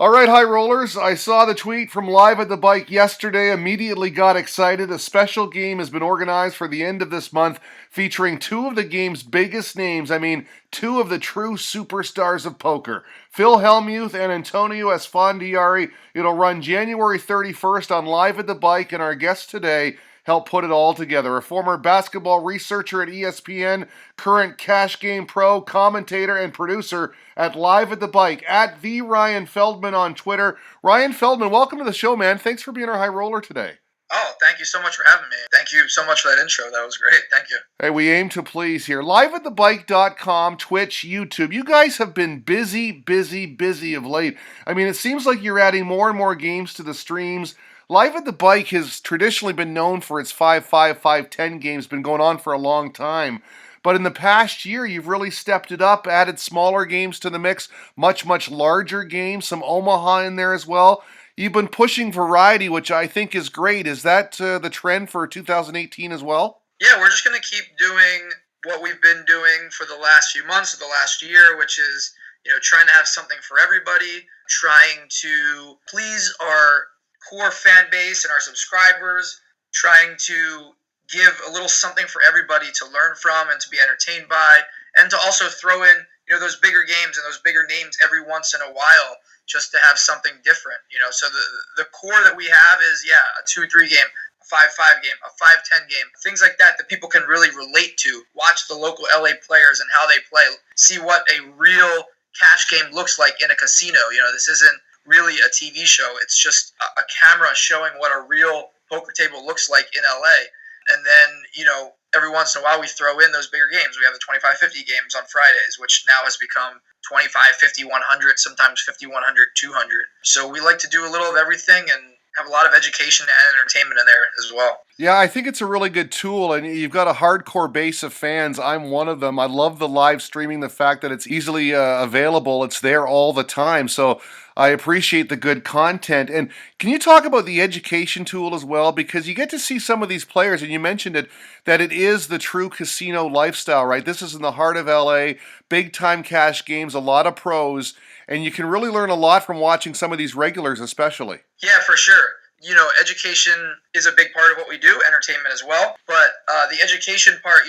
All right, high rollers. I saw the tweet from Live at the Bike yesterday, immediately got excited. A special game has been organized for the end of this month featuring two of the game's biggest names. I mean, two of the true superstars of poker. Phil Hellmuth and Antonio Esfandiari. It'll run January 31st on Live at the Bike, and our guest today helped put it all together. A former basketball researcher at ESPN, current cash game pro, commentator, and producer at Live at the Bike, at the Ryan Feldman on Twitter. Ryan Feldman, welcome to the show, man. Thanks for being our high roller today. Oh, thank you so much for having me. Thank you so much for that intro. That was great. Thank you. Hey, we aim to please here. LiveAtTheBike.com, Twitch, YouTube. You guys have been busy of late. I mean, it seems like you're adding more and more games to the streams. Live at the Bike has traditionally been known for its 5-5, 5-10 games, been going on for a long time. But in the past year, you've really stepped it up, added smaller games to the mix, much larger games, some Omaha in there as well. You've been pushing variety, which I think is great. Is that the trend for 2018 as well? Yeah, we're just going to keep doing what we've been doing for the last few months of the last year, which is, trying to have something for everybody, trying to please our core fan base and our subscribers, trying to give a little something for everybody to learn from and to be entertained by, and to also throw in, those bigger games and those bigger names every once in a while, just to have something different, So the core that we have is, a 2-3 game, a 5-5 game, a 5-10 game, things like that people can really relate to. Watch the local LA players and how they play. See what a real cash game looks like in a casino. This isn't really a TV show. It's just a camera showing what a real poker table looks like in LA. And then, every once in a while we throw in those bigger games. We have the 25-50 games on Fridays, which now has become 25, 50, 100, sometimes 50, 100, 200. So we like to do a little of everything and have a lot of education and entertainment in there as well. Yeah, I think it's a really good tool, and you've got a hardcore base of fans. I'm one of them. I love the live streaming, the fact that it's easily available. It's there all the time. So I appreciate the good content. And can you talk about the education tool as well? Because you get to see some of these players, and you mentioned it, that it is the true casino lifestyle, right? This is in the heart of LA, big time cash games, a lot of pros, and you can really learn a lot from watching some of these regulars especially. Yeah, for sure. Education is a big part of what we do, entertainment as well. But the education part,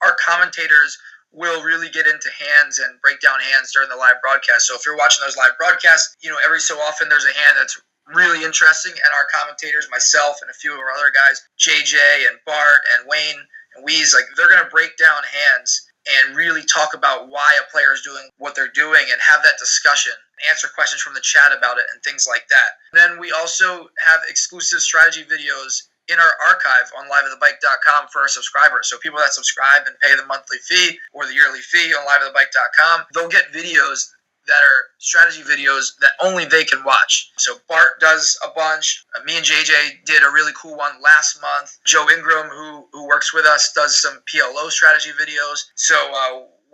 our commentators will really get into hands and break down hands during the live broadcast. So if you're watching those live broadcasts, every so often there's a hand that's really interesting, and our commentators, myself and a few of our other guys, JJ and Bart and Wayne and Weeze, they're going to break down hands and really talk about why a player is doing what they're doing and have that discussion, answer questions from the chat about it and things like that. And then we also have exclusive strategy videos in our archive on liveatthebike.com for our subscribers. So people that subscribe and pay the monthly fee or the yearly fee on liveatthebike.com, they'll get videos that are strategy videos that only they can watch. So Bart does a bunch. Me and JJ did a really cool one last month. Joe Ingram, who works with us, does some PLO strategy videos. So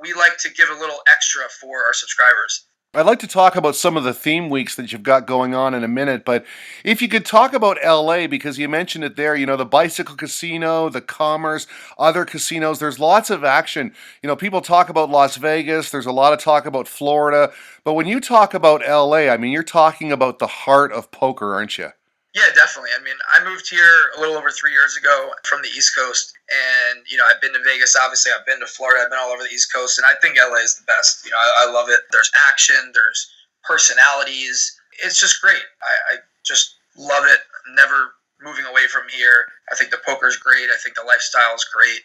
we like to give a little extra for our subscribers. I'd like to talk about some of the theme weeks that you've got going on in a minute, but if you could talk about LA, because you mentioned it there, the bicycle casino, the Commerce, other casinos, there's lots of action. People talk about Las Vegas, there's a lot of talk about Florida, but when you talk about LA, I mean, you're talking about the heart of poker, aren't you? Yeah, definitely. I mean, I moved here a little over 3 years ago from the East Coast, and, I've been to Vegas, obviously, I've been to Florida, I've been all over the East Coast, and I think LA is the best. I love it. There's action, there's personalities. It's just great. I just love it. Never moving away from here. I think the poker is great. I think the lifestyle is great.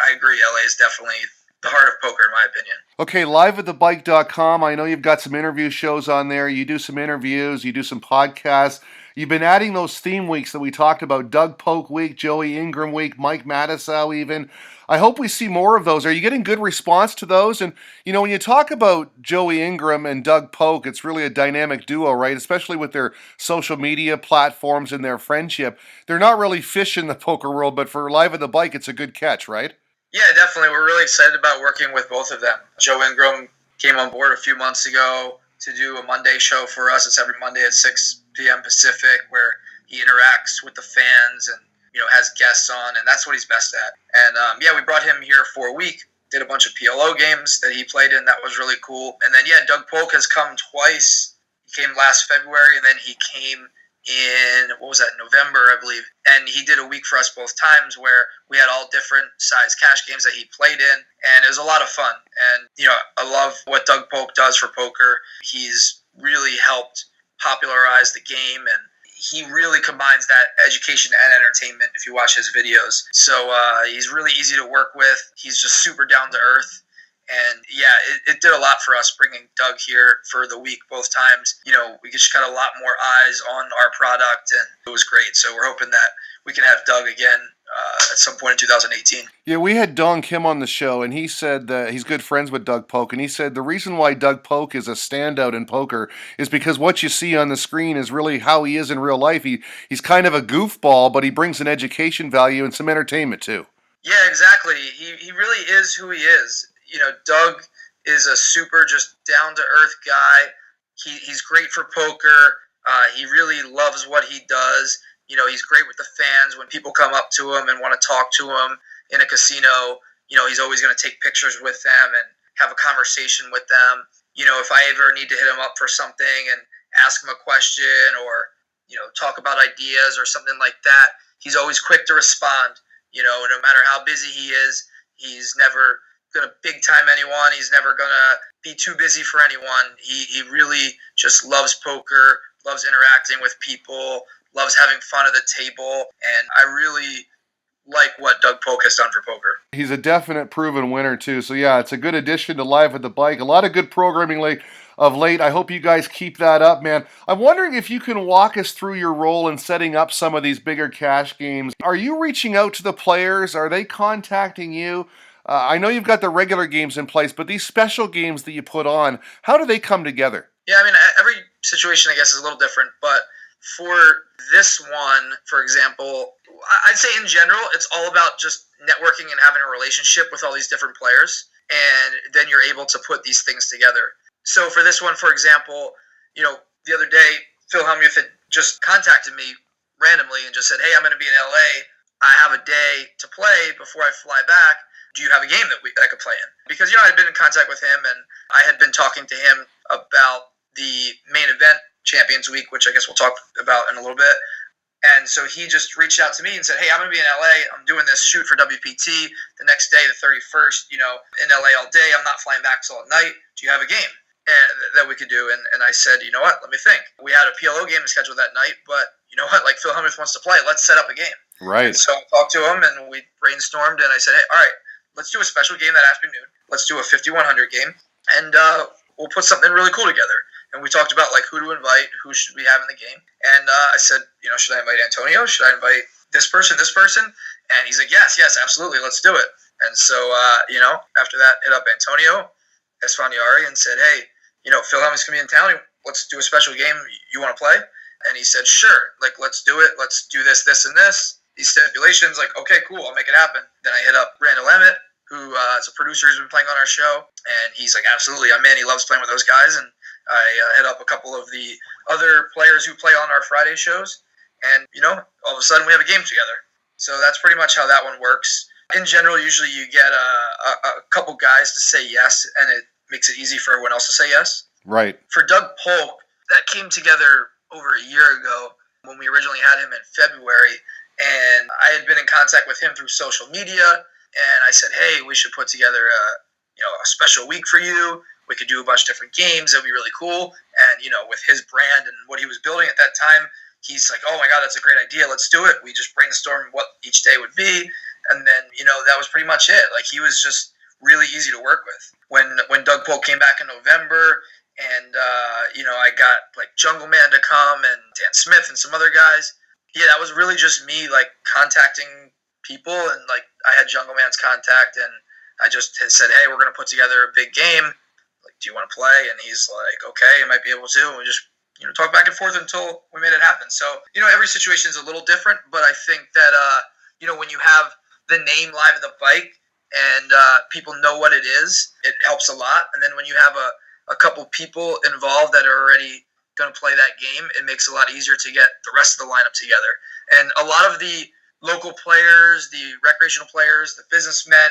I agree. LA is definitely the heart of poker, in my opinion. Okay, liveatthebike.com. I know you've got some interview shows on there. You do some interviews, you do some podcasts. You've been adding those theme weeks that we talked about, Doug Polk Week, Joey Ingram Week, Mike Matisow even. I hope we see more of those. Are you getting good response to those? And, when you talk about Joey Ingram and Doug Polk, it's really a dynamic duo, right? Especially with their social media platforms and their friendship. They're not really fish in the poker world, but for Live at the Bike, it's a good catch, right? Yeah, definitely. We're really excited about working with both of them. Joe Ingram came on board a few months ago to do a Monday show for us. It's every Monday at 6 p.m. Pacific, where he interacts with the fans and, has guests on, and that's what he's best at. And, we brought him here for a week, did a bunch of PLO games that he played in. That was really cool. And then, Doug Polk has come twice He came last February, and then he came in, what was that, November, I believe. And he did a week for us both times where we had all different size cash games that he played in, and it was a lot of fun. And, I love what Doug Polk does for poker. He's really helped popularize the game, and he really combines that education and entertainment if you watch his videos. So he's really easy to work with. He's just super down to earth. And yeah, it did a lot for us bringing Doug here for the week both times. We just got a lot more eyes on our product, and it was great. So we're hoping that we can have Doug again at some point in 2018. Yeah, we had Don Kim on the show, and he said that he's good friends with Doug Polk, and he said the reason why Doug Polk is a standout in poker is because what you see on the screen is really how he is in real life. He's kind of a goofball, but he brings an education value and some entertainment too. Yeah, exactly. He really is who he is. Doug is a super just down-to-earth guy. He's great for poker. He really loves what he does. He's great with the fans. When people come up to him and want to talk to him in a casino, he's always going to take pictures with them and have a conversation with them. If I ever need to hit him up for something and ask him a question or, talk about ideas or something like that, he's always quick to respond. No matter how busy he is, he's never going to big time anyone. He's never going to be too busy for anyone. He really just loves poker, loves interacting with people, loves having fun at the table, and I really like what Doug Polk has done for poker. He's a definite proven winner too. So yeah, it's a good addition to Live at the Bike. A lot of good programming of late. I hope you guys keep that up, man. I'm wondering if you can walk us through your role in setting up some of these bigger cash games. Are you reaching out to the players? Are they contacting you? I know you've got the regular games in place, but these special games that you put on, how do they come together? Yeah, every situation, I guess, is a little different, but for this one, for example, I'd say in general, it's all about just networking and having a relationship with all these different players, and then you're able to put these things together. So for this one, for example, the other day, Phil Hellmuth had just contacted me randomly and just said, "Hey, I'm going to be in LA. I have a day to play before I fly back. Do you have a game that I could play in?" Because, I'd been in contact with him, and I had been talking to him about the main event Champions Week, which I guess we'll talk about in a little bit. And so he just reached out to me and said, "Hey, I'm going to be in LA. I'm doing this shoot for WPT the next day, the 31st, in LA all day. I'm not flying back till at night. Do you have a game that we could do?" And I said, "You know what? Let me think." We had a PLO game scheduled that night, but you know what? Like, Phil Hellmuth wants to play. Let's set up a game. Right. And so I talked to him, and we brainstormed, and I said, "Hey, all right, let's do a special game that afternoon. Let's do a 5100 game, and we'll put something really cool together." And we talked about, like, who to invite, who should we have in the game. And I said, should I invite Antonio? Should I invite this person? And he's like, yes, absolutely, let's do it. And so, after that, hit up Antonio Esfandiari and said, "Hey, Phil Hellmuth's going to be in town. Let's do a special game. You want to play?" And he said, "Sure. Like, let's do it. Let's do this, and this. These stipulations." Like, okay, cool. I'll make it happen. Then I hit up Randall Emmett, who is a producer who's been playing on our show. And he's like, "Absolutely. I'm in." He loves playing with those guys. And I hit up a couple of the other players who play on our Friday shows. And, all of a sudden we have a game together. So that's pretty much how that one works. In general, usually you get a couple guys to say yes, and it makes it easy for everyone else to say yes. Right. For Doug Polk, that came together over a year ago when we originally had him in February. And I had been in contact with him through social media. And I said, "Hey, we should put together a special week for you. We could do a bunch of different games. That'd be really cool." And, with his brand and what he was building at that time, he's like, "Oh my God, that's a great idea. Let's do it." We just brainstormed what each day would be. And then, that was pretty much it. Like, he was just really easy to work with. When Doug Polk came back in November and, I got like Jungle Man to come and Dan Smith and some other guys. Yeah, that was really just me like contacting people, and like I had Jungle Man's contact, and I just said, "Hey, we're going to put together a big game. Like, do you want to play?" And he's like, "Okay, I might be able to." And we just, talk back and forth until we made it happen. So, every situation is a little different, but I think that, when you have the name Live at the Bike and people know what it is, it helps a lot. And then when you have a couple people involved that are already going to play that game, it makes it a lot easier to get the rest of the lineup together. And a lot of the local players, the recreational players, the businessmen,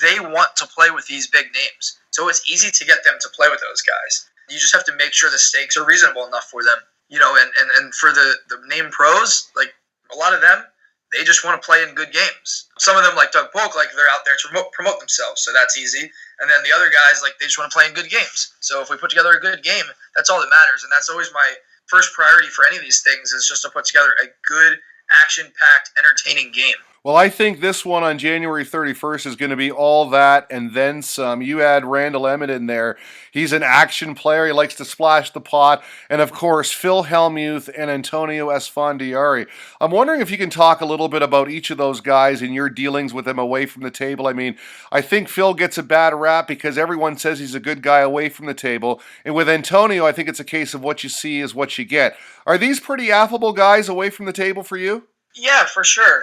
they want to play with these big names. So it's easy to get them to play with those guys. You just have to make sure the stakes are reasonable enough for them. And for the name pros, like a lot of them, they just want to play in good games. Some of them, like Doug Polk, like they're out there to promote themselves, so that's easy. And then the other guys, like they just want to play in good games. So if we put together a good game, that's all that matters. And that's always my first priority for any of these things is just to put together a good, action-packed, entertaining game. Well, I think this one on January 31st is going to be all that and then some. You add Randall Emmett in there. He's an action player. He likes to splash the pot. And of course, Phil Hellmuth and Antonio Esfandiari. I'm wondering if you can talk a little bit about each of those guys and your dealings with them away from the table. I mean, I think Phil gets a bad rap because everyone says he's a good guy away from the table. And with Antonio, I think it's a case of what you see is what you get. Are these pretty affable guys away from the table for you? Yeah, for sure.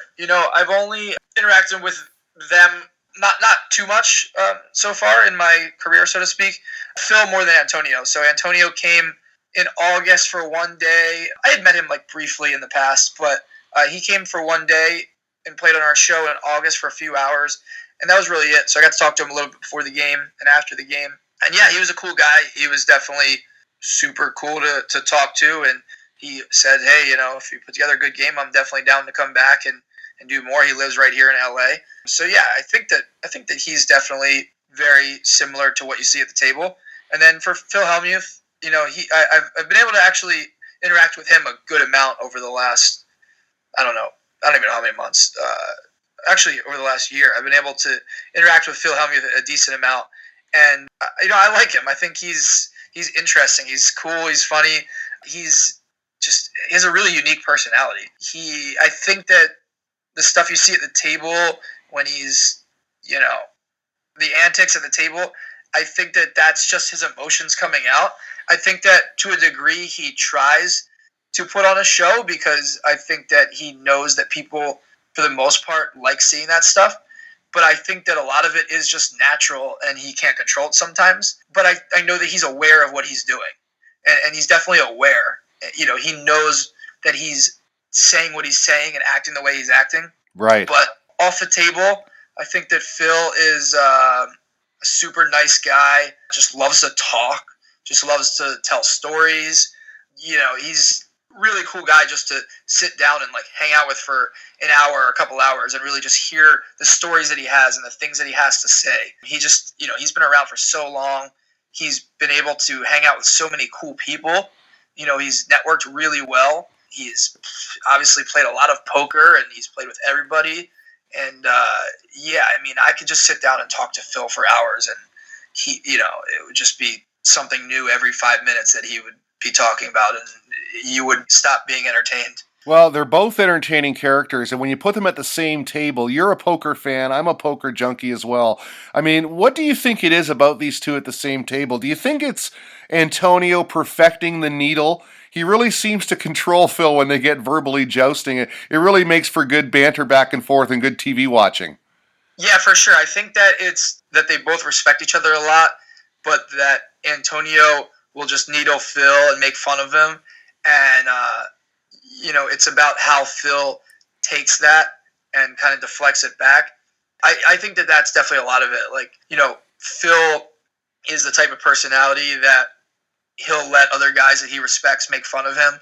I've only interacted with them not too much so far in my career, so to speak. Phil more than Antonio. So Antonio came in August for one day. I had met him like briefly in the past, but he came for one day and played on our show in August for a few hours, and that was really it. So I got to talk to him a little bit before the game and after the game. And yeah, he was a cool guy. He was definitely super cool to talk to, and he said, hey, if you put together a good game, I'm definitely down to come back and do more. He lives right here in LA. So yeah, I think that he's definitely very similar to what you see at the table. And then for Phil Hellmuth, I've been able to actually interact with him a good amount over the last, I don't even know how many months. Actually, over the last year, I've been able to interact with Phil Hellmuth a decent amount. And I like him. I think he's interesting. He's cool. He's funny. He has a really unique personality. I think that the stuff you see at the table when he's, the antics at the table, I think that that's just his emotions coming out. I think that to a degree he tries to put on a show because I think that he knows that people, for the most part, like seeing that stuff. But I think that a lot of it is just natural and he can't control it sometimes. But I know that he's aware of what he's doing. And he's definitely aware. He knows that he's saying what he's saying and acting the way he's acting. Right. But off the table, I think that Phil is a super nice guy, just loves to talk, just loves to tell stories. He's a really cool guy just to sit down and like hang out with for an hour or a couple hours and really just hear the stories that he has and the things that he has to say. He just, he's been around for so long. He's been able to hang out with so many cool people. He's networked really well. He's obviously played a lot of poker and he's played with everybody. And I could just sit down and talk to Phil for hours and it would just be something new every 5 minutes that he would be talking about and you would stop being entertained. Well, they're both entertaining characters, and when you put them at the same table, you're a poker fan, I'm a poker junkie as well. I mean, what do you think it is about these two at the same table? Do you think it's Antonio perfecting the needle? He really seems to control Phil when they get verbally jousting. It really makes for good banter back and forth and good TV watching. Yeah, for sure. I think that it's that they both respect each other a lot, but that Antonio will just needle Phil and make fun of him. And, it's about how Phil takes that and kind of deflects it back. I think that that's definitely a lot of it. Like, Phil is the type of personality that he'll let other guys that he respects make fun of him.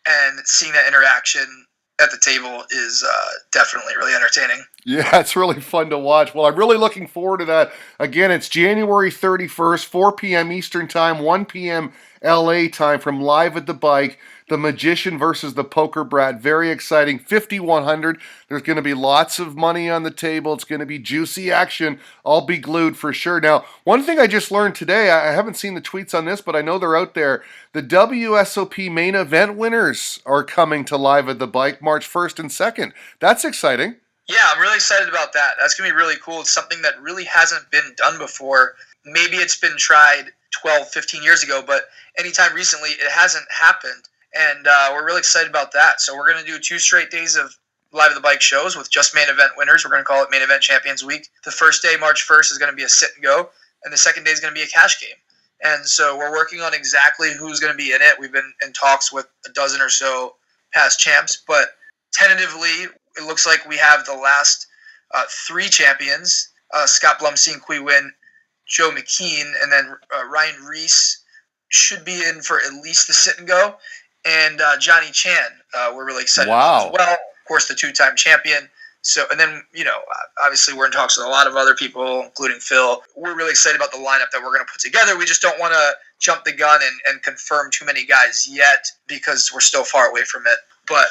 And seeing that interaction at the table is definitely really entertaining. Yeah, it's really fun to watch. Well, I'm really looking forward to that. Again, it's January 31st, 4 p.m. Eastern Time, 1 p.m. LA time from Live at the Bike. The Magician versus the Poker Brat. Very exciting. 5,100. There's going to be lots of money on the table. It's going to be juicy action. I'll be glued for sure. Now, one thing I just learned today, I haven't seen the tweets on this, but I know they're out there. The WSOP main event winners are coming to Live at the Bike March 1st and 2nd. That's exciting. Yeah, I'm really excited about that. That's going to be really cool. It's something that really hasn't been done before. Maybe it's been tried 12, 15 years ago, but anytime recently, it hasn't happened. And we're really excited about that. So we're going to do 2 straight days of Live at the Bike shows with just main event winners. We're going to call it Main Event Champions Week. The first day, March 1st, is going to be a sit and go. And the second day is going to be a cash game. And so we're working on exactly who's going to be in it. We've been in talks with a dozen or so past champs. But tentatively, it looks like we have the last 3 champions. Scott Blumstein, Qui Win, Joe McKean, and then Ryan Reese should be in for at least the sit and go. And Johnny Chan, we're really excited about as Wow. well. Of course, the two-time champion. So, and then, obviously we're in talks with a lot of other people, including Phil. We're really excited about the lineup that we're going to put together. We just don't want to jump the gun and confirm too many guys yet because we're still far away from it. But,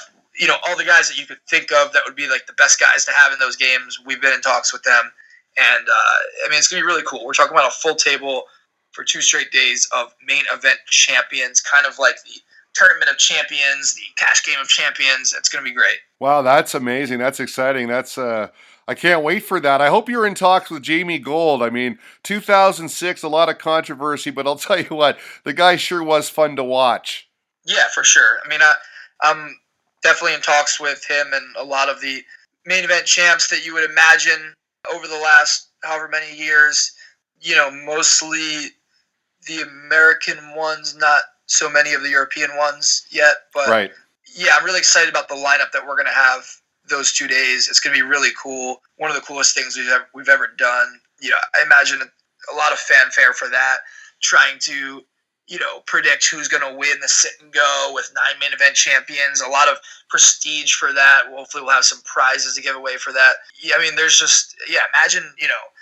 all the guys that you could think of that would be like the best guys to have in those games, we've been in talks with them. And, it's going to be really cool. We're talking about a full table for 2 straight days of main event champions, kind of like the Tournament of Champions, the Cash Game of Champions. It's going to be great. Wow, that's amazing. That's exciting. I can't wait for that. I hope you're in talks with Jamie Gold. I mean, 2006, a lot of controversy, but I'll tell you what, the guy sure was fun to watch. Yeah, for sure. I'm definitely in talks with him and a lot of the main event champs that you would imagine over the last however many years. Mostly the American ones, not so many of the European ones yet. But Right. yeah, I'm really excited about the lineup that we're going to have those 2 days. It's going to be really cool. One of the coolest things we've ever done. I imagine a lot of fanfare for that, trying to predict who's going to win the sit and go with 9 main event champions. A lot of prestige for that. Hopefully we'll have some prizes to give away for that. Yeah, there's just, imagine,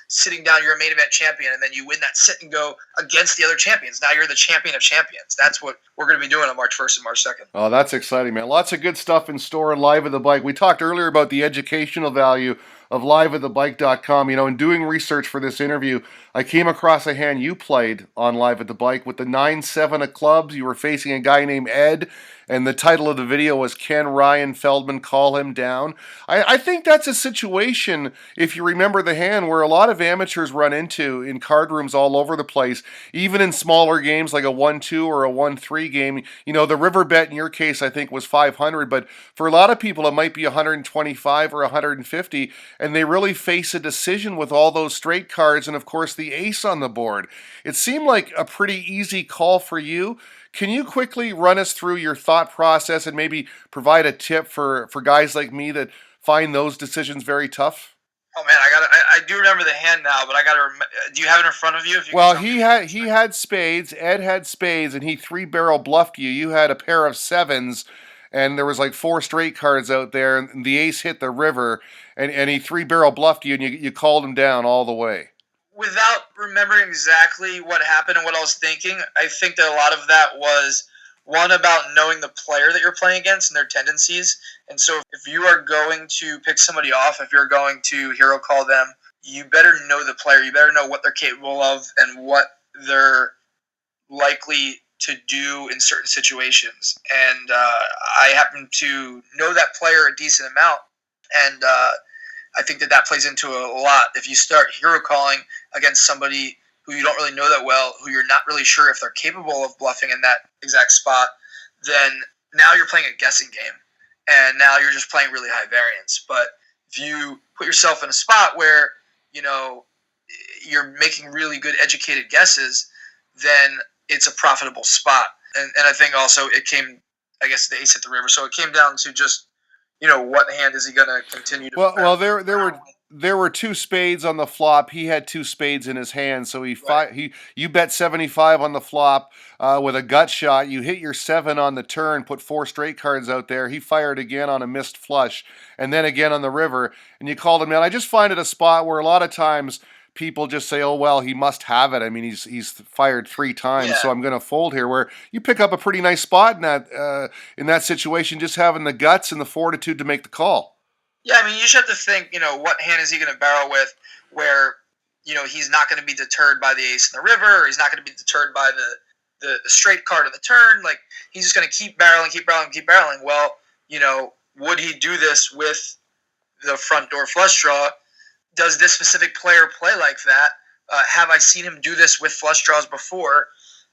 sitting down, you're a main event champion, and then you win that sit and go against the other champions. Now you're the champion of champions. That's what we're going to be doing on March 1st and March 2nd. Oh, that's exciting, man. Lots of good stuff in store and Live at the Bike. We talked earlier about the educational value of liveatthebike.com. In doing research for this interview, I came across a hand you played on Live at the Bike with the 9-7 of clubs. You were facing a guy named Ed, and the title of the video was Can Ryan Feldman Call Him Down? I think that's a situation, if you remember the hand, where a lot of amateurs run into in card rooms all over the place, even in smaller games like a 1-2 or a 1-3 game. The river bet in your case, I think, was 500, but for a lot of people, it might be 125 or 150, and they really face a decision with all those straight cards and, of course, the ace on the board. It seemed like a pretty easy call for you. Can you quickly run us through your thought process and maybe provide a tip for guys like me that find those decisions very tough? Oh man, I do remember the hand now, but I gotta. Do you have it in front of you? If you Well, can tell me. he had spades. Ed had spades, and he 3-barrel bluffed you. You had a pair of sevens, and there was like 4 straight cards out there, and the ace hit the river, and he 3-barrel bluffed you, and you called him down all the way. Without remembering exactly what happened and what I was thinking, I think that a lot of that was one about knowing the player that you're playing against and their tendencies. And so if you are going to pick somebody off, if you're going to hero call them, you better know the player. You better know what they're capable of and what they're likely to do in certain situations. And I happen to know that player a decent amount. And I think that plays into a lot. If you start hero calling against somebody who you don't really know that well, who you're not really sure if they're capable of bluffing in that exact spot, then now you're playing a guessing game. And now you're just playing really high variance. But if you put yourself in a spot where, you're making really good educated guesses, then it's a profitable spot. And I think also it came, I guess the ace hit the river. So it came down to just, what hand is he going to continue to... Well, there were 2 spades on the flop. He had 2 spades in his hand, so you bet 75 on the flop with a gut shot. You hit your 7 on the turn, put 4 straight cards out there. He fired again on a missed flush, and then again on the river, and you called him in. I just find it a spot where a lot of times people just say, "Oh well, he must have it. I mean, he's fired 3 times, so I'm going to fold here." Where you pick up a pretty nice spot in that situation, just having the guts and the fortitude to make the call. Yeah, you just have to think, what hand is he going to barrel with where, he's not going to be deterred by the ace in the river, or he's not going to be deterred by the straight card of the turn. Like, he's just going to keep barreling, keep barreling, keep barreling. Well, would he do this with the front door flush draw? Does this specific player play like that? Have I seen him do this with flush draws before?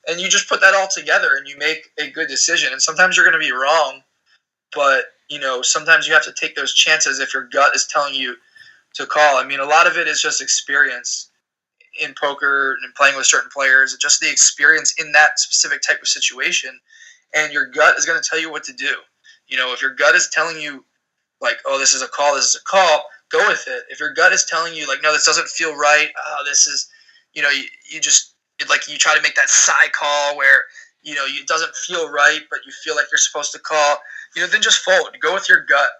And you just put that all together and you make a good decision. And sometimes you're going to be wrong, but sometimes you have to take those chances if your gut is telling you to call. A lot of it is just experience in poker and playing with certain players, just the experience in that specific type of situation. And your gut is going to tell you what to do. If your gut is telling you, like, oh, this is a call, go with it. If your gut is telling you, like, no, this doesn't feel right, this is, you just like you try to make that side call where it doesn't feel right, but you feel like you're supposed to call. Then just fold. Go with your gut.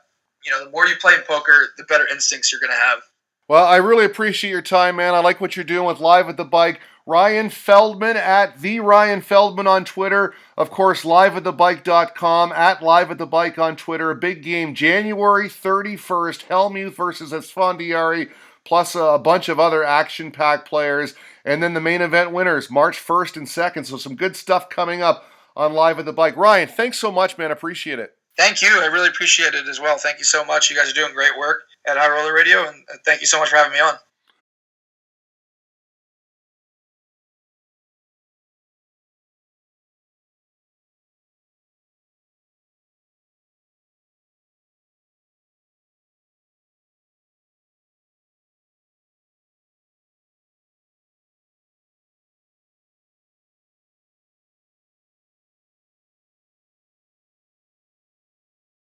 The more you play in poker, the better instincts you're going to have. Well, I really appreciate your time, man. I like what you're doing with Live at the Bike. Ryan Feldman at the Ryan Feldman on Twitter. Of course, liveatthebike.com, at Live at the Bike on Twitter. A big game, January 31st, Hellmuth versus Esfandiari, plus a bunch of other action-packed players. And then the main event winners, March 1st and 2nd. So some good stuff coming up on Live at the Bike. Ryan, thanks so much, man. Appreciate it. Thank you. I really appreciate it as well. Thank you so much. You guys are doing great work at High Roller Radio, and thank you so much for having me on.